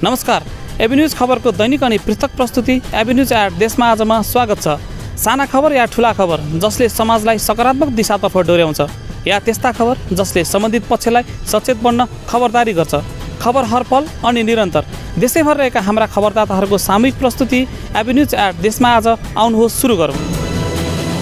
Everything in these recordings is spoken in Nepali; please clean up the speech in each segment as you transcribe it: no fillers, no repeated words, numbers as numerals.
नमस्कार, एबी न्यूज खबरको दैनिक अनि पृथक प्रस्तुति एबी न्यूज एट देशमा आजमा स्वागत छ। साना खबर या ठुला खबर जसले समाजलाई सकारात्मक दिशातर्फ डोर्याउँछ या त्यस्ता खबर जसले सम्बन्धित पक्षलाई सचेत बन्न खबरदारी गर्छ। खबर हरपल अनि निरन्तर देशैभर रहेका हाम्रा खबरदाताहरूको सामूहिक प्रस्तुति एबी न्यूज एट देशमा आज आउनुहोस् सुरु गरौँ।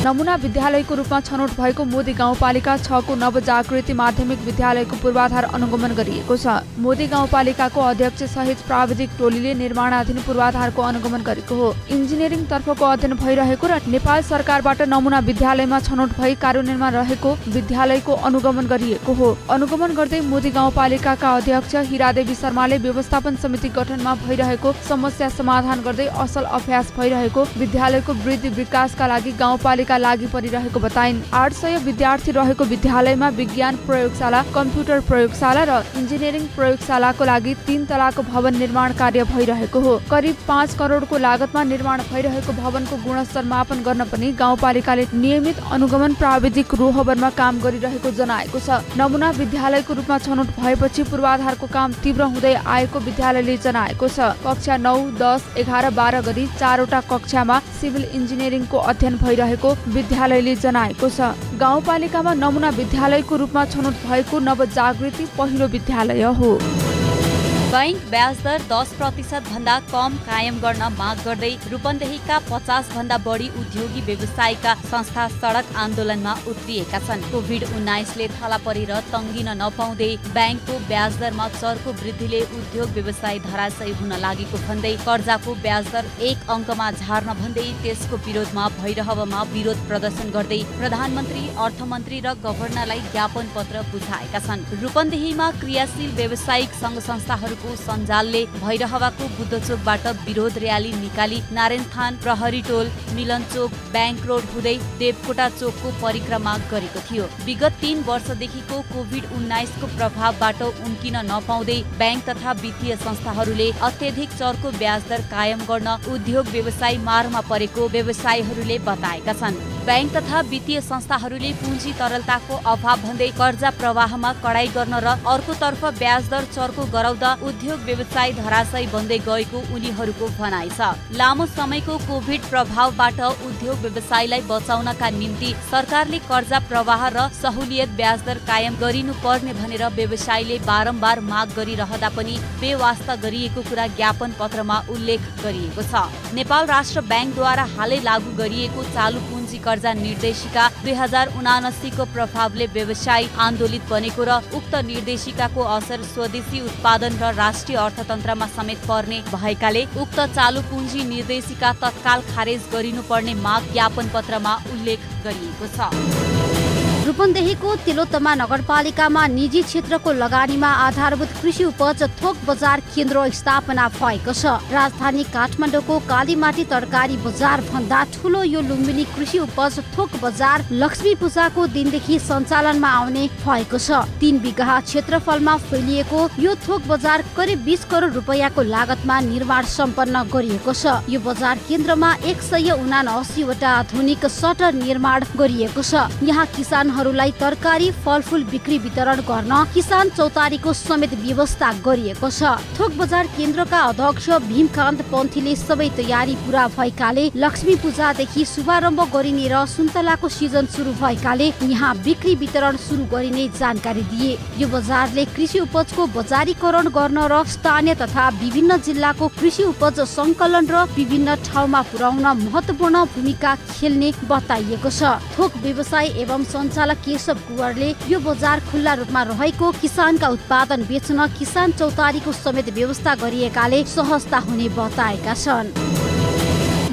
नमुना विद्यालयको रूपमा छनौट भएको मोदी गाउँपालिका 6 को नवजागृति माध्यमिक विद्यालयको पूर्वाधार अनुगमन गरिएको छ। मोदी गाउँपालिकाको अध्यक्ष सहित प्राविधिक टोलीले निर्माणाधीन पूर्वाधारको अनुगमन गरेको हो। इन्जिनियरिङ तर्फको अध्ययन भइरहेको र नेपाल सरकारबाट नमुना विद्यालयमा छनौट भई कार्यान्वयनमा रहेको विद्यालयको अनुगमन गरिएको हो। अनुगमन गर्दै मोदी गाउँपालिकाका अध्यक्ष हिरादेवी शर्माले व्यवस्थापन समिति गठनमा भइरहेको समस्या समाधान गर्दै असल अभ्यास भइरहेको विद्यालयको वृद्धि विकासका लागि गाउँपालिका लागि परिरहेको बताइन्। 800 विद्यार्थी रहेको विद्यालयमा विज्ञान प्रयोगशाला, कम्प्युटर प्रयोगशाला र इन्जिनियरिङ प्रयोगशालाको लागि 3 तलाको भवन निर्माण कार्य भइरहेको हो। करिब 5 करोडको लागतमा निर्माण भइरहेको भवनको गुणस्तर मापन गर्न पनि गाउँपालिकाले नियमित अनुगमन प्राविधिक रोहबरमा काम गरिरहेको जनाएको छ। नमुना विद्यालयको रूपमा छनौट भएपछि पूर्वाधारको काम तीव्र हुँदै आएको विद्यालयले जनाएको छ। कक्षा 9, 10, 11, 12 गरी 4 वटा कक्षामा सिभिल इन्जिनियरिङको अध्ययन भइरहेको विद्यालयले जनाएको छ। गाउँपालिकामा नमुना विद्यालयको रूपमा छनौट भएको नवजागृति पहिलो विद्यालय हो। बैंक ब्याज दर 10% भन्दा कम कायम गर्न माग गर्दै रूपन्देहीका 50 भन्दा बढी उद्योगी व्यवसायीका संस्था सडक आन्दोलनमा उत्रिएका छन्। कोभिड-19ले थला परेर तङ्गिन नपाउँदै बैंकको ब्याज दरमा चर्को वृद्धिले उद्योग व्यवसाय धराशयी हुन लागेको भन्दै कर्जाको ब्याज दर 1 अङ्कमा झार्न भन्दै त्यसको विरोधमा भैरहवामा विरोध प्रदर्शन गर्दै प्रधानमन्त्री, अर्थमन्त्री र गभर्नरलाई ज्ञापन पत्र बुझाएका छन्। रूपन्देहीमा क्रियाशील व्यावसायिक संघ संस्थाहरू सञ्जालले भैरहवाको बुद्धचोकबाट विरोध र्याली निकाली नारायणथान, प्रहरी टोल, मिलन चोक, बैंक रोड हुँदै देवकोटा चोकको परिक्रमा गरेको थियो। विगत 3 वर्षदेखिको कोभिड-19 को प्रभावबाट उम्किन नपाउँदै बैंक तथा वित्तीय संस्थाहरूले अत्यधिक चर्को ब्याज दर कायम गर्न उद्योग व्यवसाय मारमा परेको व्यवसायीहरूले बताएका छन्। बैंक तथा वित्तीय संस्थाहरूले पुँजी तरलताको अभाव भन्दै कर्जा प्रवाहमा कडाई गर्न र अर्कोतर्फ ब्याज दर चर्को गराउँदा उद्योग व्यवसाय धराशयी बन्दै गएको उनीहरूको भनाइ छ। लामो समयको कोभिड प्रभावबाट उद्योग व्यवसायलाई बचाउनका निम्ति सरकारले कर्जा प्रवाह र सहुलियत ब्याज दर कायम गरिनु पर्ने भनेर व्यवसायीले बारम्बार माग गरिरहँदा पनि बेवास्ता गरिएको कुरा ज्ञापन पत्रमा उल्लेख गरिएको छ। नेपाल राष्ट्र बैंकद्वारा हालै लागू गरिएको चालु पुँजी कर्जा निर्देशिका 2079 को प्रभावले व्यवसायी आन्दोलित बनेको र उक्त निर्देशिकाको असर स्वदेशी उत्पादन र राष्ट्रिय अर्थतन्त्रमा समेत पर्ने भएकाले उक्त चालु पुँजी निर्देशिका तत्काल खारेज गरिनुपर्ने माग ज्ञापन पत्रमा उल्लेख गरिएको छ। रूपन्देहीको तिलोत्तमा नगरपालिकामा निजी क्षेत्रको लगानीमा आधारभूत कृषि उपज थोक बजार केन्द्र स्थापना भएको छ। राजधानी काठमाडौँको कालीमाटी तरकारी बजार भन्दा ठुलो यो लुम्बिनी कृषि उपज थोक बजार लक्ष्मी पूजाको दिनदेखि सञ्चालनमा आउने भएको छ। 3 बिघा क्षेत्रफलमा फैलिएको यो थोक बजार करिब 20 करोड रुपैयाँको लागतमा निर्माण सम्पन्न गरिएको छ। यो बजार केन्द्रमा 179 वटा आधुनिक सटर निर्माण गरिएको छ। यहाँ किसानहरूलाई तरकारी फलफुल बिक्री वितरण गर्न किसान चौतारीको समेत व्यवस्था गरिएको छ। थोक बजार केन्द्रका अध्यक्ष भीमकान्त पन्थीले सबै तयारी पूरा भएकाले लक्ष्मी पूजादेखि शुभारम्भ गरिने र सुन्तलाको सिजन सुरु भएकाले यहाँ बिक्री वितरण सुरु गरिने जानकारी दिए। यो बजारले कृषि उपजको बजारीकरण गर्न र स्थानीय तथा विभिन्न जिल्लाको कृषि उपज संकलन र विभिन्न ठाउँमा पुर्याउन महत्वपूर्ण भूमिका खेल्ने बताइएको छ। थोक व्यवसाय एवं सञ्चालक केशव कुवरले यो बजार खुल्ला रूपमा रहेको किसानका उत्पादन बेच्न किसान चौतारीको समेत व्यवस्था गरिएकाले सहजता हुने बताएका छन्।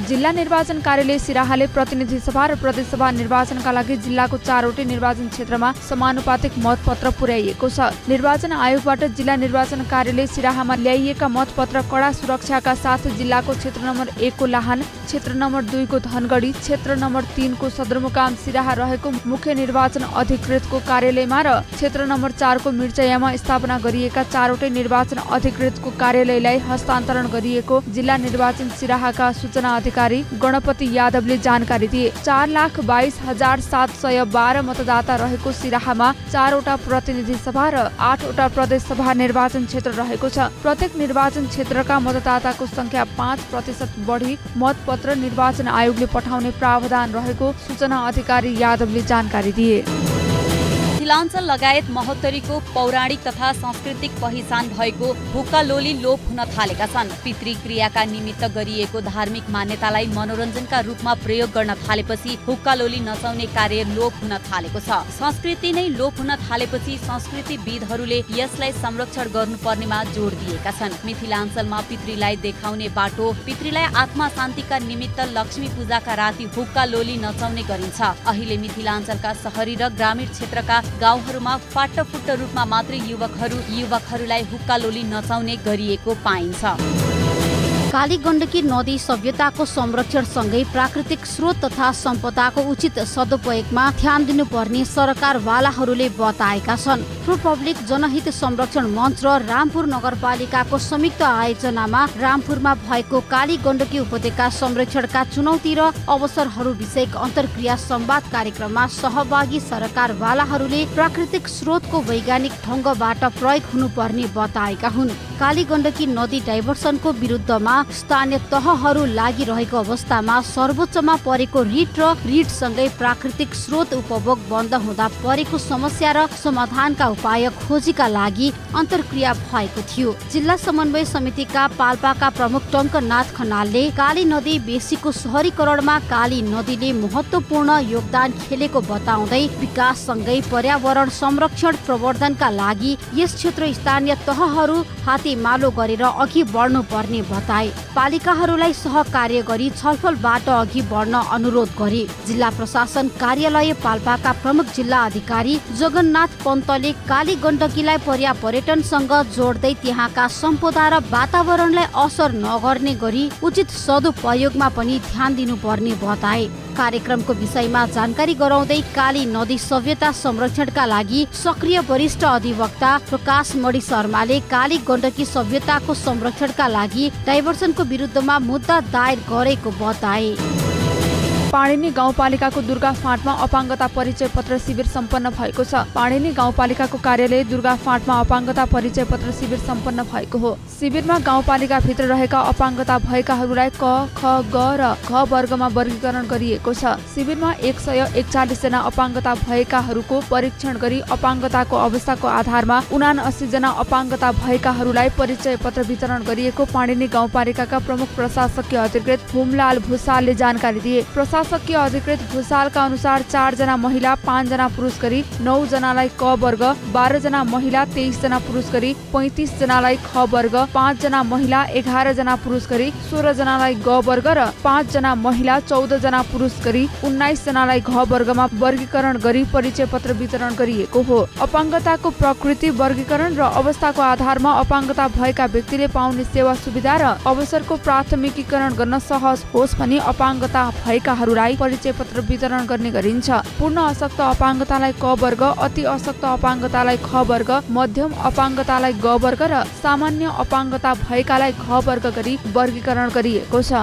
जिल्ला निर्वाचन कार्यालय सिराहाले प्रतिनिधि सभा र प्रदेश सभा निर्वाचनका लागि जिल्लाको 4वटै निर्वाचन क्षेत्रमा समानुपातिक मतपत्र पुर्याइएको छ। निर्वाचन आयोगबाट जिल्ला निर्वाचन कार्यालय सिराहामा ल्याइएका मतपत्र कडा सुरक्षाका साथ जिल्लाको क्षेत्र नम्बर 1 को लाहान, क्षेत्र नम्बर 2 को धनगढी, क्षेत्र नम्बर 3 को सदरमुकाम सिराहा रहेको मुख्य निर्वाचन अधिकृतको कार्यालयमा र क्षेत्र नम्बर 4 को मिर्चयामा स्थापना गरिएका 4वटै निर्वाचन अधिकृतको कार्यालयलाई हस्तान्तरण गरिएको जिल्ला निर्वाचन सिराहाका सूचना अधिकारी गणपति यादवले जानकारी दिए। 4,22,712 मतदाता रहेको सिराहामा 4वटा प्रतिनिधि सभा र 8वटा प्रदेश सभा निर्वाचन क्षेत्र रहेको छ। प्रत्येक निर्वाचन क्षेत्रका मतदाताको संख्या 5% बढी मतपत्र निर्वाचन आयोगले पठाउने प्रावधान रहेको सूचना अधिकारी यादवले जानकारी दिए। मिथिलाञ्चल लगायत महोत्तरीको पौराणिक तथा सांस्कृतिक पहिचान भएको हुक्का लोली लोप हुन थालेका छन्। पितृक्रियाका निमित्त गरिएको धार्मिक मान्यतालाई मनोरञ्जनका रूपमा प्रयोग गर्न थालेपछि हुक्का लोली नचाउने कार्य लोप हुन थालेको छ। संस्कृति नै लोप हुन थालेपछि संस्कृतिविदहरूले यसलाई संरक्षण गर्नुपर्नेमा जोड दिएका छन्। मिथिलाञ्चलमा पितृलाई देखाउने बाटो, पितृलाई आत्मा शान्तिका निमित्त लक्ष्मी पूजाका राति हुक्का लोली नचाउने गरिन्छ। अहिले मिथिलाञ्चलका शहरी र ग्रामीण क्षेत्रका गाउँहरूमा फाटफुट्ट रूपमा मात्रै युवकहरूलाई हुक्का लोली नचाउने गरिएको पाइन्छ। कालीगण्डकी नदी सभ्यताको संरक्षण सँगै प्राकृतिक स्रोत तथा सम्पदाको उचित सदुपयोगमा ध्यान दिनुपर्ने सरकारवालाहरूले बताएका छन्। प्रो पब्लिक जनहित संरक्षण मञ्च र रामपुर नगरपालिकाको संयुक्त आयोजनामा रामपुरमा भएको कालीगण्डकी उपत्यका संरक्षणका चुनौती र अवसरहरू विषयक अन्तर्क्रिया संवाद कार्यक्रममा सहभागी सरकारवालाहरूले प्राकृतिक स्रोतको वैज्ञानिक ढङ्गबाट प्रयोग हुनुपर्ने बताएका हुन्। कालीगण्डकी नदी डाइभर्सनको विरुद्धमा स्थानीय तहहरू लागिरहेको अवस्थामा सर्वोच्चमा परेको रिट र रिटसँगै प्राकृतिक स्रोत उपभोग बन्द हुँदा परेको समस्या र समाधानका उपाय खोजीका लागि अन्तर्क्रिया भएको थियो। जिल्ला समन्वय समितिका पाल्पाका प्रमुख टङ्कनाथ खनालले काली नदी बेसीको शहरीकरणमा काली नदीले महत्त्वपूर्ण योगदान खेलेको बताउँदै विकाससँगै पर्यावरण संरक्षण प्रवर्धनका लागि यस क्षेत्र स्थानीय तहहरू हातेमालो गरेर अघि बढ्नुपर्ने बताए। पालिकाहरूलाई सहकार्य गरी छलफलबाट अघि बढ्न अनुरोध गरे। जिल्ला प्रशासन कार्यालय पाल्पाका प्रमुख जिल्ला अधिकारी जगन्नाथ पन्तले कालीगण्डकीलाई पर्यटनसँग जोड्दै त्यहाँका सम्पदा र वातावरणलाई असर नगर्ने गरी उचित सदुपयोगमा पनि ध्यान दिनुपर्ने बताए। कार्यक्रमको विषयमा जानकारी गराउँदै काली नदी सभ्यता संरक्षणका लागि सक्रिय वरिष्ठ अधिवक्ता प्रकाश मणि शर्माले काली गण्डकी सभ्यताको संरक्षणका लागि डाइभर्सनको विरुद्धमा मुद्दा दायर गरेको बताए। पाणिनी गाउँपालिकाको दुर्गा फाँटमा अपाङ्गता परिचय पत्र शिविर सम्पन्न भएको छ। पाणिनी गाउँपालिकाको कार्यालय दुर्गा फाँटमा अपाङ्गता परिचय पत्र शिविर सम्पन्न भएको हो। शिविरमा गाउँपालिका भित्र रहेका अपाङ्गता भएकाहरूलाई क, ख, ग र घ वर्गमा वर्गीकरण गरिएको छ। शिविरमा 141 जना अपाङ्गता भएकाहरूको परीक्षण गरी अपाङ्गताको अवस्थाको आधारमा 79 जना अपाङ्गता भएकाहरूलाई परिचय पत्र वितरण गरिएको पाणिनी गाउँपालिकाका प्रमुख प्रशासकीय अधिकृत भूमलाल भुसालले जानकारी दिए। प्रशासकीय अधिकृत भुसालका अनुसार 4 जना महिला 5 जना पुरुष गरी 9 जनालाई क वर्ग, 12 जना महिला 23 जना पुरुष गरी 35 जनालाई ख वर्ग, 5 जना महिला 11 जना पुरुष गरी 16 जनालाई ग वर्ग र 5 जना महिला 14 जना पुरुष गरी 19 जनालाई घ वर्गमा वर्गीकरण गरी परिचय पत्र वितरण गरिएको हो। अपाङ्गताको प्रकृति, वर्गीकरण र अवस्थाको आधारमा अपाङ्गता भएका व्यक्तिले पाउने सेवा सुविधा र अवसरको प्राथमिकीकरण गर्न सहज होस् भनी अपाङ्गता भएकाहरूलाई परिचय पत्र वितरण गर्ने गरिन्छ। पूर्ण अशक्त अपाङ्गतालाई क वर्ग, अति अशक्त अपाङ्गतालाई ख वर्ग, मध्यम अपाङ्गतालाई ग वर्ग र सामान्य अपाङ्गता भएकालाई घ वर्ग गरी वर्गीकरण गरिएको छ।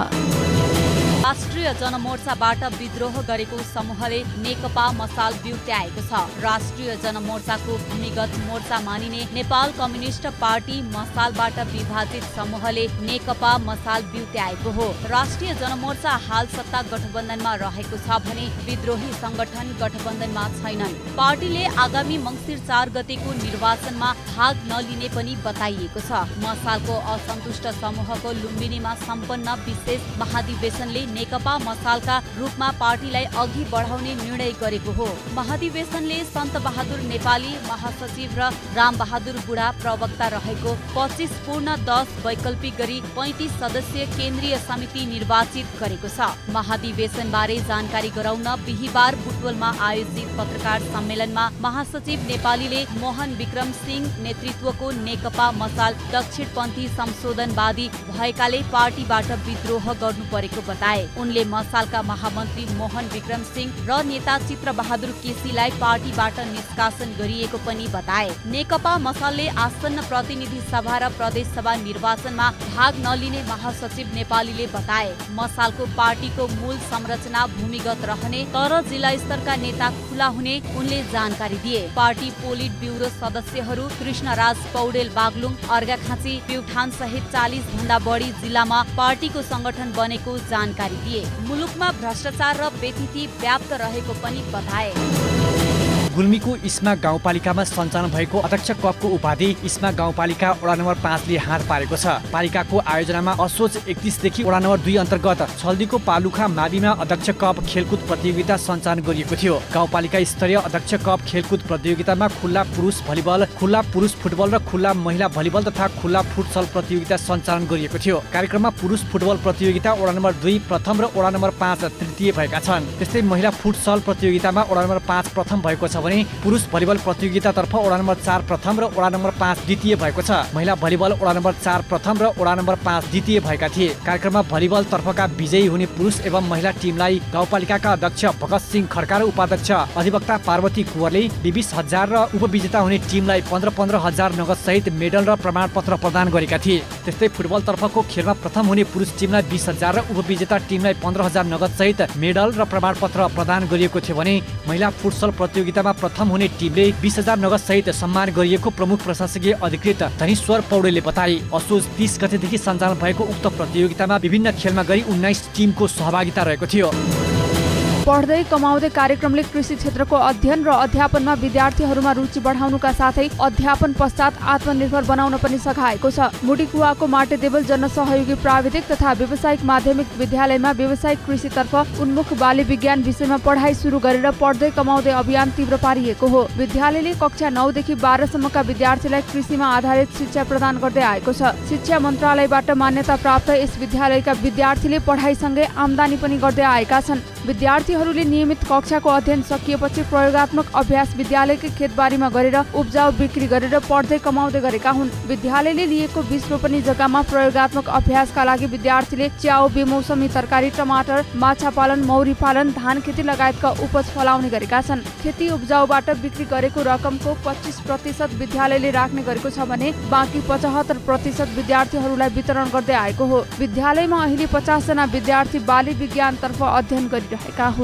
राष्ट्रिय जनमोर्चाबाट विद्रोह गरेको समूहले नेकपा मसाल बिउत्याएको छ। राष्ट्रिय जनमोर्चाको भूमिगत मोर्चा मानिने नेपाल कम्युनिस्ट पार्टी मसालबाट विभाजित समूहले नेकपा मसाल बिउत्याएको हो। राष्ट्रिय जनमोर्चा हाल सत्ता गठबन्धनमा रहेको छ भने विद्रोही संगठन गठबन्धनमा छैनन्। पार्टीले आगामी मङ्सिर 4 गतेको निर्वाचनमा भाग नलिने पनि बताइएको छ। मसालको असन्तुष्ट समूहको लुम्बिनीमा सम्पन्न विशेष महाधिवेशनले नेकपा मसालका रूपमा पार्टीलाई अघि बढाउने निर्णय गरेको हो। महाधिवेशनले सन्त बहादुर नेपाली महासचिव र राम बहादुर बुढा प्रवक्ता रहेको 25 पूर्ण 10 वैकल्पिक गरी 35 सदस्यीय केन्द्रीय समिति निर्वाचित गरेको छ। महाधिवेशन बारे जानकारी गराउन बिहीबार बुटवलमा आयोजित पत्रकार सम्मेलनमा महासचिव नेपालीले मोहन विक्रम सिंह नेतृत्वको नेकपा मसाल दक्षिणपन्थी संशोधनवादी भएकाले पार्टीबाट विद्रोह गर्नु परेको बताए। उनले मसालका महामन्त्री मोहन विक्रम सिंह र नेता चित्र बहादुर केसीलाई पार्टीबाट निष्कासन गरिएको पनि बताए। नेकपा मसालले आसन्न प्रतिनिधि सभा र प्रदेश सभा निर्वाचनमा भाग नलिने महासचिव नेपालीले बताए। मसालको पार्टीको मूल संरचना भूमिगत रहने तर जिल्ला स्तरका नेता खुला हुने उनले जानकारी दिए। पार्टी पोलिट ब्युरो सदस्यहरू कृष्णराज पौडेल बागलुङ, अर्घाखाँची, प्युठान सहित 40 भन्दा बढी जिल्लामा पार्टीको संगठन बनेको जानकारी दिए। मुलुकमा भ्रष्टाचार र बेथिति व्याप्त रहेको पनि बताए। गुल्मीको इस्मा गाउँपालिकामा सञ्चालन भएको अध्यक्ष कपको उपाधि इस्मा गाउँपालिका वडा नम्बर 5 ले हात पारेको छ। पालिकाको आयोजनामा असोज 31 देखि वडा नम्बर 2 अन्तर्गत छल्दीको पालुखा माविमा अध्यक्ष कप खेलकुद प्रतियोगिता सञ्चालन गरिएको थियो। गाउँपालिका स्तरीय अध्यक्ष कप खेलकुद प्रतियोगितामा खुल्ला पुरुष भलिबल, खुल्ला पुरुष फुटबल र खुल्ला महिला भलिबल तथा खुल्ला फुटसल प्रतियोगिता सञ्चालन गरिएको थियो। कार्यक्रममा पुरुष फुटबल प्रतियोगिता वडा नम्बर 2 प्रथम र वडा नम्बर 5 तृतीय भएका छन्। त्यस्तै महिला फुटसल प्रतियोगितामा वडा नम्बर 5 प्रथम भएको छ भने पुरुष भलिबल प्रतियोगितातर्फ वडा नम्बर 4 प्रथम र वडा नम्बर 5 द्वितीय भएको छ। महिला भलिबल वडा नम्बर 4 प्रथम र वडा नम्बर 5 द्वितीय भएका थिए। कार्यक्रममा भलिबल तर्फका विजयी हुने पुरुष एवं महिला टिमलाई गाउँपालिकाका अध्यक्ष भगत सिंह खड्का र उपाध्यक्ष अधिवक्ता पार्वती कुँवरले 20,000 र उपविजेता हुने टिमलाई 15,000 नगद सहित मेडल र प्रमाणपत्र प्रदान गरेका थिए। त्यस्तै फुटबल तर्फको खेलमा प्रथम हुने पुरुष टिमलाई 20,000 र उपविजेता टिमलाई 15,000 नगद सहित मेडल र प्रमाणपत्र प्रदान गरिएको थियो भने महिला फुटसल प्रतियोगितामा प्रथम हुने टिमले 20,000 नगद सहित सम्मान गरिएको प्रमुख प्रशासकीय अधिकृत धनेश्वर पौडेलले बताए। असोज 30 गतेदेखि सञ्चालन भएको उक्त प्रतियोगितामा विभिन्न खेलमा गरी 19 टिमको सहभागिता रहेको थियो। पढ्दै कमाउँदै कार्यक्रमले कृषि क्षेत्रको अध्ययन र अध्यापनमा विद्यार्थीहरूमा रुचि बढाउनुका साथै अध्यापन पश्चात आत्मनिर्भर बनाउन पनि सघाएको छ। मुडीकुवाको माटेदेवल जनसहयोगी प्राविधिक तथा व्यावसायिक माध्यमिक विद्यालयमा व्यावसायिक कृषितर्फ उन्मुख बाली विज्ञान विषयमा पढाइ सुरु गरेर पढ्दै कमाउँदै अभियान तीव्र पारिएको हो। विद्यालयले कक्षा 9 देखि 12 सम्मका विद्यार्थीलाई कृषिमा आधारित शिक्षा प्रदान गर्दै आएको छ। शिक्षा मन्त्रालयबाट मान्यता प्राप्त यस विद्यालयका विद्यार्थीले पढाइसँगै आम्दानी पनि गर्दै आएका छन्। विद्यार्थीहरूले नियमित कक्षाको अध्ययन सकिएपछि प्रयोगात्मक अभ्यास विद्यालयकै खेतबारीमा गरेर उब्जाउ बिक्री गरेर पढ्दै कमाउँदै गरेका हुन्। विद्यालयले लिएको 20 रोपनी जग्गामा प्रयोगात्मक अभ्यासका लागि विद्यार्थीले च्याउ, बेमौसमी तरकारी, टमाटर, माछा पालन, मौरी पालन, धान खेती लगायतका उपज फलाउने गरेका छन्। खेती उब्जाउबाट बिक्री गरेको रकमको 25% विद्यालयले राख्ने गरेको छ भने बाँकी 75% विद्यार्थीहरूलाई वितरण गर्दै आएको हो। विद्यालयमा अहिले 50 जना विद्यार्थी बाली विज्ञानतर्फ अध्ययन गरिरहेका हुन्।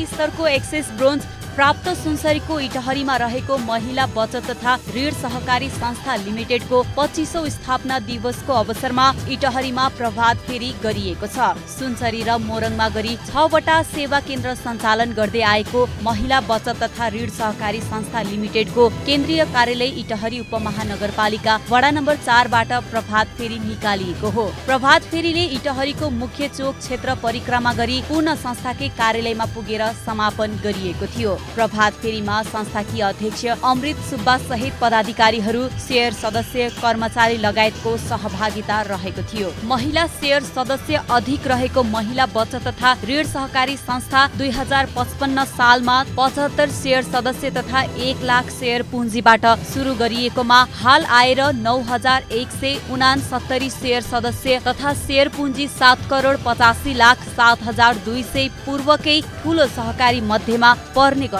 स्तरको एक्सेस ब्रोन्ज प्राप्त सुनसरीको इटहरीमा रहेको महिला बचत तथा ऋण सहकारी संस्था लिमिटेडको 25औं स्थापना दिवसको अवसरमा इटहरीमा प्रभात फेरी गरिएको छ। सुनसरी र मोरङमा गरी 6 वटा सेवा केन्द्र सञ्चालन गर्दै आएको महिला बचत तथा ऋण सहकारी संस्था लिमिटेडको केन्द्रीय कार्यालय इटहरी उपमहानगरपालिका वडा नम्बर 4 बाट प्रभात फेरी निकालिएको हो। प्रभात फेरीले इटहरीको मुख्य चोक क्षेत्र परिक्रमा गरी पूर्ण संस्थाकै कार्यालयमा पुगेर समापन गरिएको थियो। प्रभात फेरीमा संस्थाकीय अध्यक्ष अमृत सुब्बा सहित पदाधिकारीहरू, शेयर सदस्य, कर्मचारी लगायतको सहभागिता रहेको थियो। महिला शेयर सदस्य अधिक रहेको महिला बचत तथा ऋण सहकारी संस्था 2055 सालमा 75 शेयर सदस्य तथा 1 लाख शेयर पुँजीबाट सुरु गरिएकोमा हाल आएर 9,169 शेयर सदस्य तथा शेयर पुँजी 7,85,07,200 पूर्वकै ठूलो सहकारी मध्येमा पर्ने गर्दछ।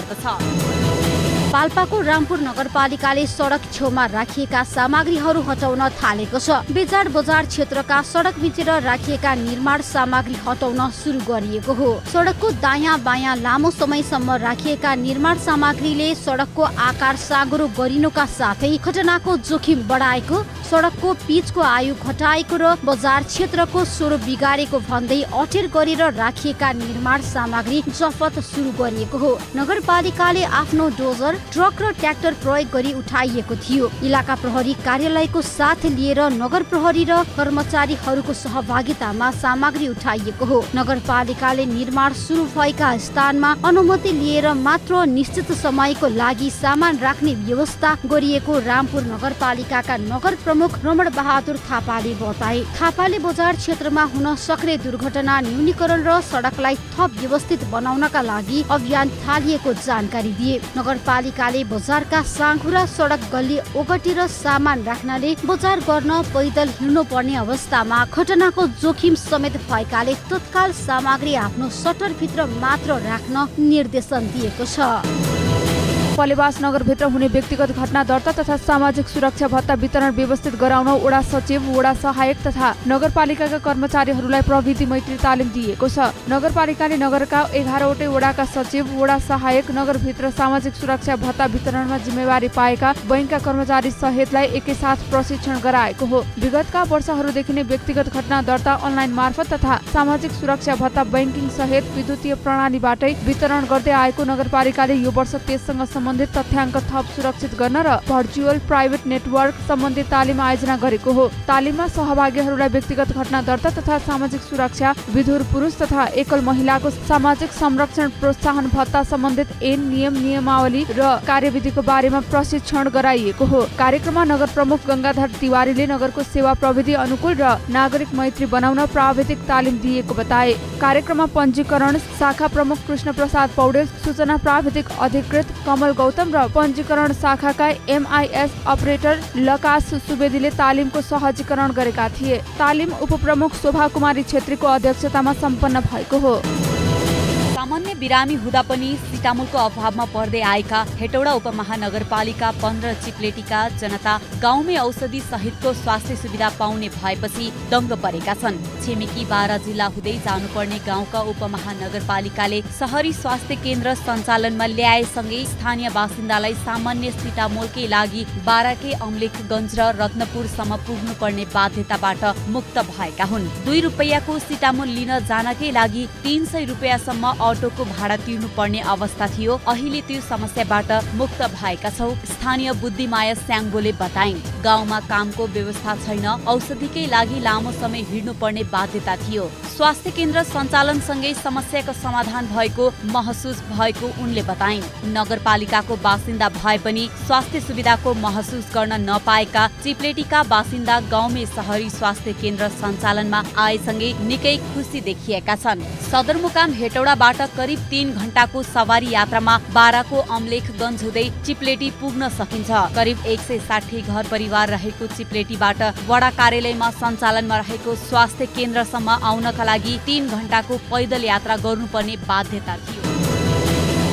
पाल्पाको रामपुर नगरपालिकाले सडक छेउमा राखिएका सामग्रीहरू हटाउन थालेको छ। बेजाड बजार क्षेत्रका सडक मिचेर राखिएका निर्माण सामग्री हटाउन सुरु गरिएको हो। सडकको दायाँ बायाँ लामो समयसम्म राखिएका निर्माण सामग्रीले सडकको आकार साँगुरो गरिनुका साथै घटनाको जोखिम बढाएको, सडकको पिचको आयु घटाएको र बजार क्षेत्रको स्वरूप बिगारेको भन्दै अटेर गरेर राखिएका निर्माण सामग्री जफत सुरु गरिएको हो। नगरपालिकाले आफ्नो डोजर, ट्रक र ट्र्याक्टर प्रयोग गरी उठाइएको थियो। इलाका प्रहरी कार्यालयको साथ लिएर नगर प्रहरी र कर्मचारीहरूको सहभागितामा सामग्री उठाइएको हो। नगरपालिकाले निर्माण सुरु भएका स्थानमा अनुमति लिएर मात्र निश्चित समयको लागि सामान राख्ने व्यवस्था गरिएको रामपुर नगरपालिकाका नगर प्रमुख रमण बहादुर थापाले बताए। थापाले बजार क्षेत्रमा हुन सक्ने दुर्घटना न्यूनीकरण र सडकलाई थप व्यवस्थित बनाउनका लागि अभियान थालिएको जानकारी दिए। नगरपालिका गाउँपालिकाले बजारका साँघुरा सडक गल्ली ओगटेर सामान राख्नाले बजार गर्न पैदल हिँड्नुपर्ने अवस्थामा घटनाको जोखिम समेत भएकाले तत्काल सामग्री आफ्नो सटरभित्र मात्र राख्न निर्देशन दिएको छ। पलेवास नगरभित्र हुने व्यक्तिगत घटना दर्ता तथा सामाजिक सुरक्षा भत्ता वितरण व्यवस्थित गराउन वडा सचिव, वडा सहायक तथा नगरपालिकाका कर्मचारीहरूलाई प्रविधि मैत्री तालिम दिएको छ। नगरपालिकाले नगरका 11वटै वडाका सचिव, वडा सहायक, नगरभित्र सामाजिक सुरक्षा भत्ता वितरणमा जिम्मेवारी पाएका बैंकका कर्मचारी सहितलाई एकैसाथ प्रशिक्षण गराएको हो। विगतका वर्षहरूदेखि नै व्यक्तिगत घटना दर्ता अनलाइन मार्फत तथा सामाजिक सुरक्षा भत्ता बैंकिङ सहित विद्युतीय प्रणालीबाटै वितरण गर्दै आएको नगरपालिकाले यो वर्ष त्यससँग सम्बन्धित तथ्याङ्क थप सुरक्षित गर्न र भर्चुअल प्राइभेट नेटवर्क सम्बन्धी तालिम आयोजना गरेको हो। तालिममा सहभागीहरूलाई व्यक्तिगत घटना दर्ता तथा सामाजिक सुरक्षा, विधुर पुरुष तथा एकल महिलाको सामाजिक संरक्षण प्रोत्साहन भत्ता सम्बन्धित ऐन, नियम, नियमावली र कार्यविधिको बारेमा प्रशिक्षण गराइएको हो। कार्यक्रममा नगर प्रमुख गंगाधर तिवारीले नगरको सेवा प्रविधि अनुकूल र नागरिक मैत्री बनाउन प्राविधिक तालिम दिएको बताए। कार्यक्रममा पञ्जीकरण शाखा प्रमुख कृष्ण प्रसाद पौडेल, सूचना प्राविधिक अधिकृत कमल गौतम र पञ्जीकरण शाखाका MIS अपरेटर लकास सुवेदीले तालिमको सहजीकरण गरेका थिए। तालिम उपप्रमुख शोभा कुमारी छेत्रीको अध्यक्षतामा सम्पन्न भएको हो। सामान्य बिरामी हुँदा पनि सिटामोलको अभावमा पर्दै आएका हेटौडा उपमहानगरपालिका 15 चिप्लेटीका जनता गाउँमै औषधि सहितको स्वास्थ्य सुविधा पाउने भएपछि दङ्ग परेका छन्। छिमेकी 12 जिल्ला हुँदै जानुपर्ने गाउँका उपमहानगरपालिकाले शहरी स्वास्थ्य केन्द्र सञ्चालनमा ल्याएसँगै स्थानीय बासिन्दालाई सामान्य सिटामोलकै लागि बाराके, अम्लेखगञ्ज र रत्नपुरसम्म पुग्नुपर्ने बाध्यताबाट मुक्त भएका हुन्। 2 रुपैयाँको सिटामोल लिन जानकै लागि 300 रुपैयाँसम्म अटोको भाडा तिर्नुपर्ने अवस्था थियो। अहिले त्यो समस्याबाट मुक्त भएका छौं, स्थानीय बुद्धिमाया स्याङ्बोले बताइन्। गाउँमा कामको व्यवस्था छैन, औषधिकै लागि लामो समय हिँड्नुपर्ने बाध्यता थियो। स्वास्थ्य केन्द्र सञ्चालनसँगै समस्याको समाधान भएको महसुस भएको उनले बताइन्। नगरपालिकाको बासिन्दा भए पनि स्वास्थ्य सुविधाको महसुस गर्न नपाएका चिप्लेटीका बासिन्दा गाउँमै शहरी स्वास्थ्य केन्द्र सञ्चालनमा आएसँगै निकै खुसी देखिएका छन्। सदरमुकाम हेटौडाबाट करिब 3 घण्टाको सवारी यात्रामा बाराको अम्लेखगञ्ज हुँदै चिप्लेटी पुग्न सकिन्छ। करिब 160 घर परिवार रहेको चिप्लेटीबाट वडा कार्यालयमा सञ्चालनमा रहेको स्वास्थ्य केन्द्रसम्म आउनका लागि 3 घण्टाको पैदल यात्रा गर्नुपर्ने बाध्यता थियो।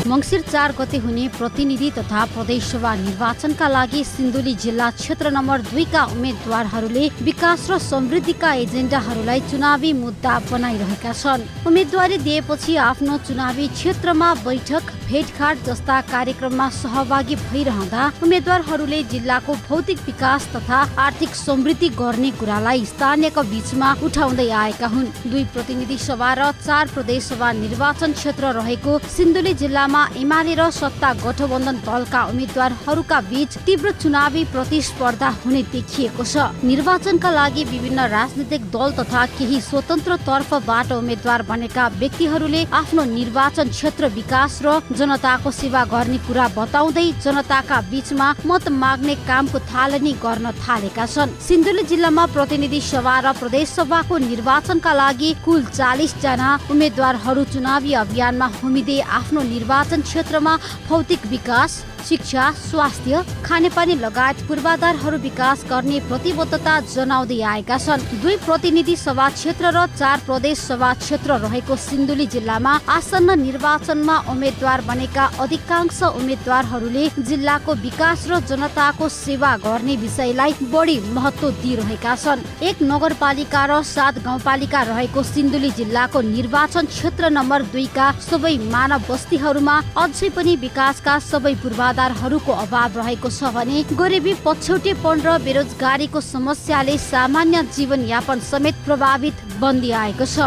मङ्सिर 4 गते हुने प्रतिनिधि तथा प्रदेशसभा निर्वाचनका लागि सिन्धुली जिल्ला क्षेत्र नम्बर 2 का उम्मेद्वारहरूले विकास र समृद्धिका एजेन्डाहरूलाई चुनावी मुद्दा बनाइरहेका छन्। उम्मेदवारी दिएपछि आफ्नो चुनावी क्षेत्रमा बैठक, भेटघाट जस्ता कार्यक्रममा सहभागी भइरहँदा उम्मेद्वारहरूले जिल्लाको भौतिक विकास तथा आर्थिक समृद्धि गर्ने कुरालाई स्थानीयका बीचमा उठाउँदै आएका हुन्। 2 प्रतिनिधि सभा र 4 प्रदेश सभा निर्वाचन क्षेत्र रहेको सिन्धुली जिल्लामा एमाले र सत्ता गठबन्धन दलका उम्मेद्वारहरूका बीच तीव्र चुनावी प्रतिस्पर्धा हुने देखिएको छ। निर्वाचनका लागि विभिन्न राजनीतिक दल तथा केही स्वतन्त्र तर्फबाट उम्मेद्वार बनेका व्यक्तिहरूले आफ्नो निर्वाचन क्षेत्र विकास र जनताको सेवा गर्ने कुरा बताउँदै जनताका बीचमा मत माग्ने कामको थालनी गर्न थालेका छन्। सिन्धुली जिल्लामा प्रतिनिधि सभा र प्रदेश सभाको निर्वाचनका लागि कुल 40 जना उम्मेद्वारहरू चुनावी अभियानमा हुमिँदै आफ्नो निर्वाचन क्षेत्रमा भौतिक विकास, शिक्षा, स्वास्थ्य, खानेपानी लगायत पूर्वाधारहरू विकास गर्ने प्रतिबद्धता जनाउँदै आएका छन्। 2 प्रतिनिधि सभा क्षेत्र र 4 प्रदेश सभा क्षेत्र रहेको सिन्धुली जिल्लामा आसन्न निर्वाचनमा उम्मेद्वार बनेका अधिकांश उम्मेद्वारहरूले जिल्लाको विकास र जनताको सेवा गर्ने विषयलाई बढी महत्त्व दिइरहेका छन्। 1 नगरपालिका र 7 गाउँपालिका रहेको सिन्धुली जिल्लाको निर्वाचन क्षेत्र नम्बर 2 का सबै मानव बस्तीहरूमा अझै पनि विकासका सबै पूर्वाधारहरूको अभाव रहेको छ भने गरिबी, पछौटेपन र बेरोजगारीको समस्याले सामान्य जीवनयापन समेत प्रभावित बन्दै आएको छ।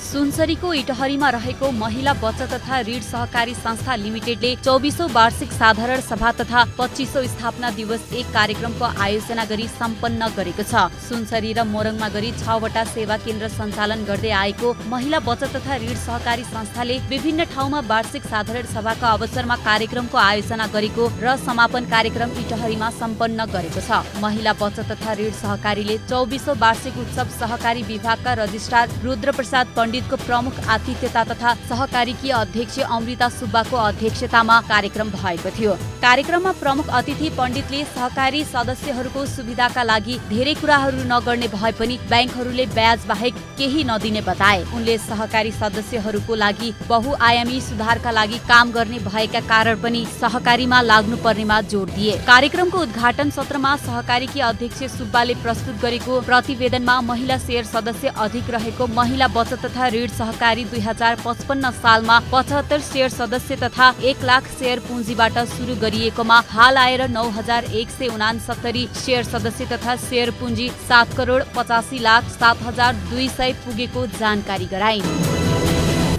सुनसरीको इटहरीमा रहेको महिला बचत तथा ऋण सहकारी संस्था लिमिटेडले 24औं वार्षिक साधारण सभा तथा 25औं स्थापना दिवस 1 कार्यक्रमको आयोजना गरी सम्पन्न गरेको छ। सुनसरी र मोरङमा गरी 6 वटा सेवा केन्द्र सञ्चालन गर्दै आएको महिला बचत तथा ऋण सहकारी संस्थाले विभिन्न ठाउँमा वार्षिक साधारण सभाको अवसरमा कार्यक्रमको आयोजना गरेको र समापन कार्यक्रम इटहरीमा सम्पन्न गरेको छ। महिला बचत तथा ऋण सहकारीले 24औं वार्षिक उत्सव सहकारी विभागका रजिस्ट्रार रुद्र प्रसाद पण्डित पण्डितको प्रमुख आतिथ्यता तथा सहकारीकी अध्यक्ष अमृता सुब्बाको अध्यक्षतामा कार्यक्रम भएको थियो। कार्यक्रममा प्रमुख अतिथि पण्डितले सहकारी सदस्यहरूको सुविधाका लागि धेरै कुराहरू नगर्ने भए पनि बैंकहरूले ब्याज बाहेक केही नदिने बताए। उनले सहकारी सदस्यहरूको लागि बहुआयामी सुधारका लागि काम गर्ने भएका कारण पनि सहकारीमा लाग्नुपर्नेमा जोड दिए। कार्यक्रमको उद्घाटन सत्रमा सहकारीकी अध्यक्ष सुब्बाले प्रस्तुत गरेको प्रतिवेदनमा महिला शेयर सदस्य अधिक रहेको महिला बचत तथा ऋण सहकारी 2055 सालमा 75 शेयर सदस्य तथा 1 लाख शेयर पुँजीबाट सुरु गरिएकोमा हाल आएर 9169 शेयर सदस्य तथा शेयर पुँजी 7,85,07,200 पुगेको जानकारी गराइन्।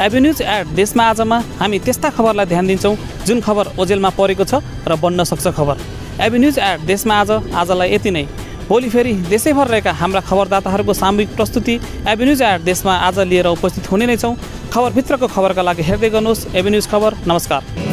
एभिन्यूज एट देशमा आजमा हामी त्यस्ता खबरलाई ध्यान दिन्छौँ जुन खबर ओजेलमा परेको छ र बन्न सक्छ खबर। एभिन्यूज एट देशमा आजलाई यति नै। भोलि फेरि देशैभर रहेका हाम्रा खबरदाताहरूको सामूहिक प्रस्तुति एभिन्यूज एट देशमा आज लिएर उपस्थित हुने नै छौँ। खबरभित्रको खबरका लागि हेर्दै गर्नुहोस् एभिन्यूज खबर। नमस्कार।